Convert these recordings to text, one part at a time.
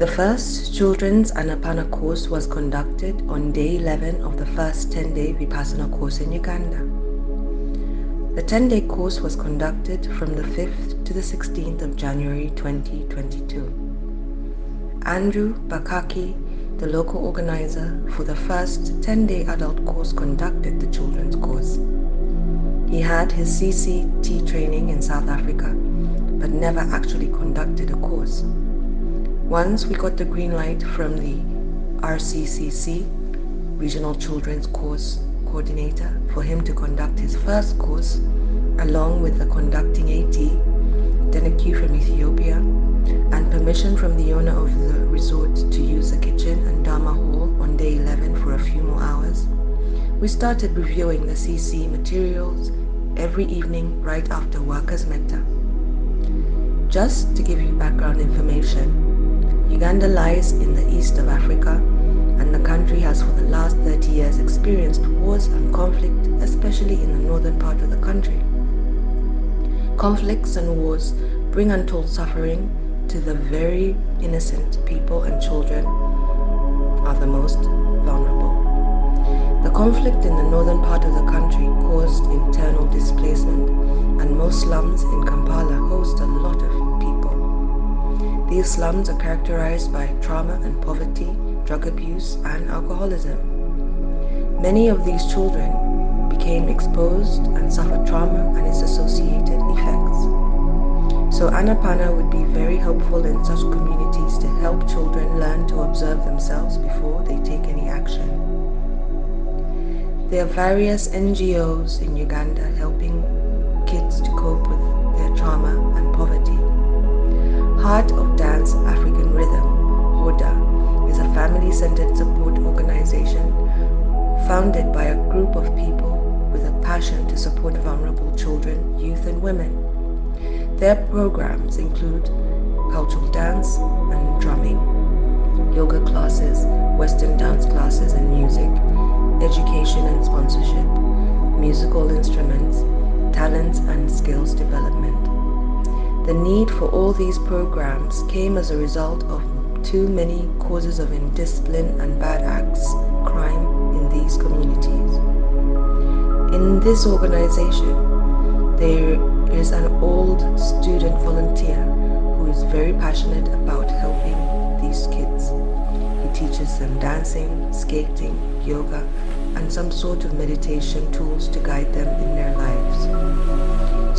The first children's Anapana course was conducted on day 11 of the first 10-day Vipassana course in Uganda. The 10-day course was conducted from the 5th to the 16th of January 2022. Andrew Bakaki, the local organizer for the first 10-day adult course, conducted the children's course. He had his CCT training in South Africa, but never actually conducted a course. Once we got the green light from the RCCC, Regional Children's Course Coordinator, for him to conduct his first course, along with the conducting AT, then a queue from Ethiopia, and permission from the owner of the resort to use the kitchen and Dharma hall on day 11 for a few more hours, we started reviewing the CC materials every evening right after workers' metta. Just to give you background information, Uganda lies in the east of Africa, and the country has for the last 30 years experienced wars and conflict, especially in the northern part of the country. Conflicts and wars bring untold suffering to the very innocent people, and children are the most vulnerable. The conflict in the northern part of the country caused internal displacement, and most slums in Kampala host a lot of people. These slums are characterized by trauma and poverty, drug abuse, and alcoholism. Many of these children became exposed and suffered trauma and its associated effects. So Anapana would be very helpful in such communities to help children learn to observe themselves before they take any action. There are various NGOs in Uganda helping kids to cope with their trauma and poverty. Heart of Dance African Rhythm, HODA, is a family-centered support organization founded by a group of people with a passion to support vulnerable children, youth, and women. Their programs include cultural dance and drumming, yoga classes, Western dance classes and music, education and sponsorship, musical instruments, talents and skills development. The need for all these programs came as a result of too many causes of indiscipline and bad acts, crime in these communities. In this organization, there is an old student volunteer who is very passionate about helping these kids. He teaches them dancing, skating, yoga, and some sort of meditation tools to guide them in their lives.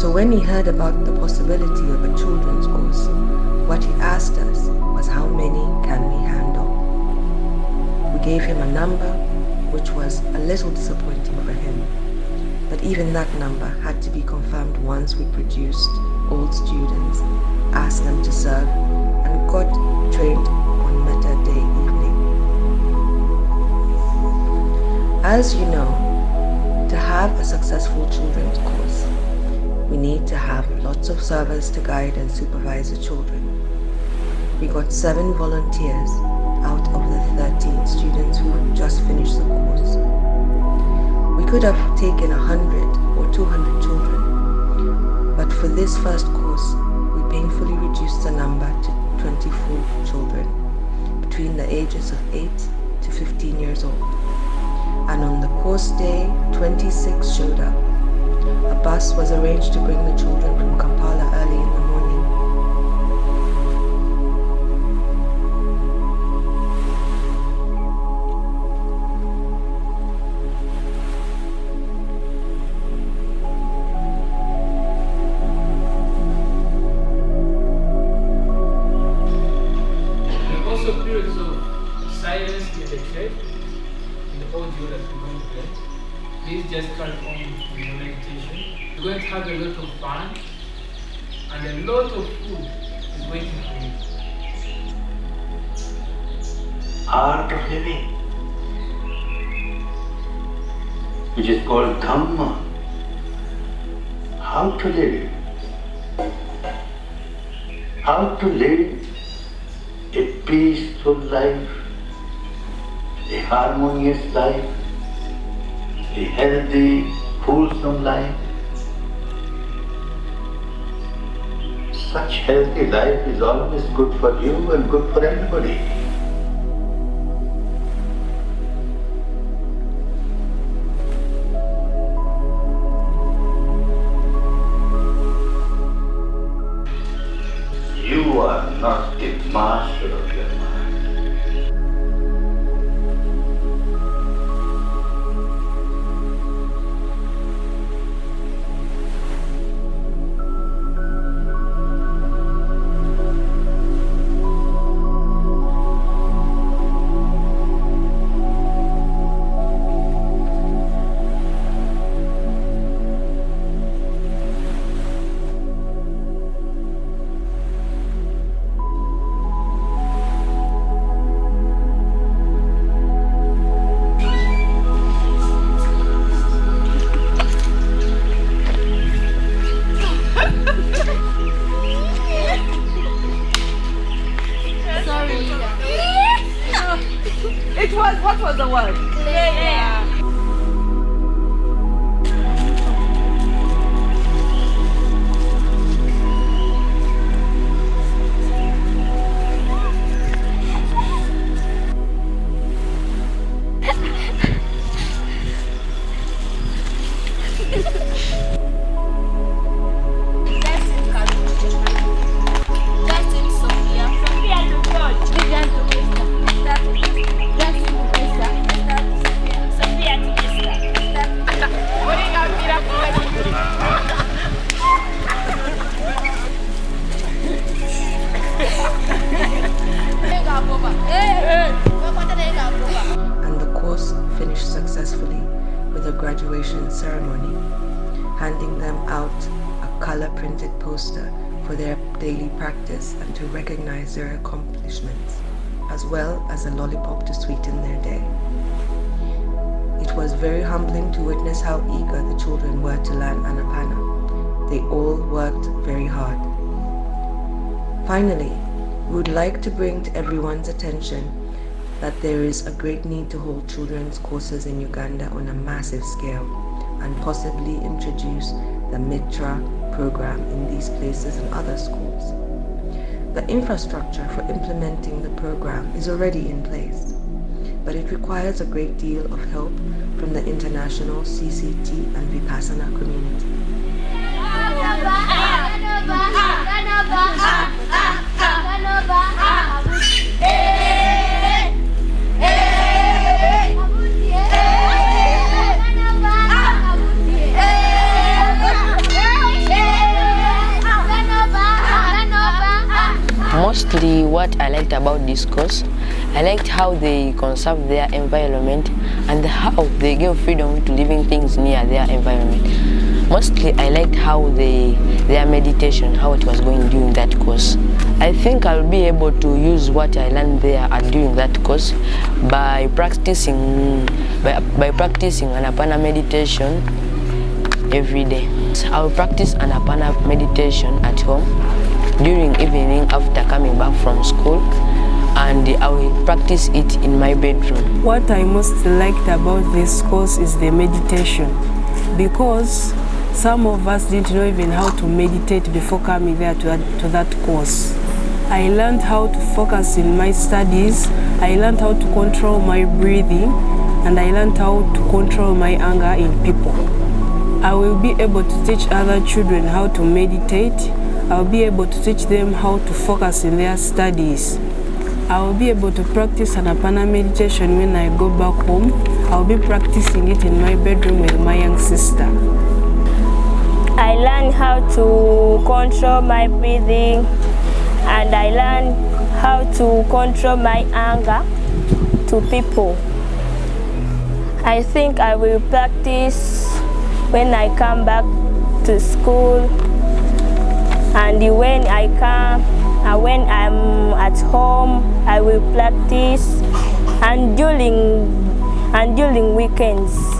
So when he heard about the possibility of a children's course, what he asked us was how many can we handle? We gave him a number, which was a little disappointing for him. But even that number had to be confirmed once we produced old students, asked them to serve, and got trained on Metta Day evening. As you know, to have a successful children's course, we need to have lots of servers to guide and supervise the children. We got 7 volunteers out of the 13 students who just finished the course. We could have taken 100 or 200 children, but for this first course, we painfully reduced the number to 24 children between the ages of 8 to 15 years old. And on the course day, 26 showed up. A bus was arranged to bring the children from Kampala early in the morning. There are also periods of silence in the church, in the audio that we're going to play. Please just carry on with your meditation. You're going to have a lot of fun, and a lot of food is waiting for you. Art of living, which is called Dhamma. How to live. How to live a peaceful life, a harmonious life, a healthy, wholesome life. such healthy life is always good for you and good for everybody. You are not the master of your mind. What was the word? Yeah. And the course finished successfully with a graduation ceremony, handing them out a color-printed poster for their daily practice and to recognize their accomplishments, as well as a lollipop to sweeten their day. It was very humbling to witness how eager the children were to learn Anapana. They all worked very hard. Finally, we would like to bring to everyone's attention that there is a great need to hold children's courses in Uganda on a massive scale and possibly introduce the Mitra program in these places and other schools. The infrastructure for implementing the program is already in place, but it requires a great deal of help from the international CCT and Vipassana community. Mostly what I liked about this course, I liked how they conserve their environment and how they give freedom to living things near their environment. Mostly I liked how their meditation, how it was going during that course. I think I'll be able to use what I learned there during that course by practicing Anapana meditation every day. I'll practice Anapana meditation at home during evening after coming back from school, and I will practice it in my bedroom. What I most liked about this course is the meditation, because some of us didn't know even how to meditate before coming there to that course. I learned how to focus in my studies, I learned how to control my breathing, and I learned how to control my anger in people. I will be able to teach other children how to meditate. I'll be able to teach them how to focus in their studies. I will be able to practice Anapana meditation when I go back home. I'll be practicing it in my bedroom with my young sister. I learned how to control my breathing, and I learned how to control my anger to people. I think I will practice when I come back to school, and when I'm at home, I will practice, and during weekends.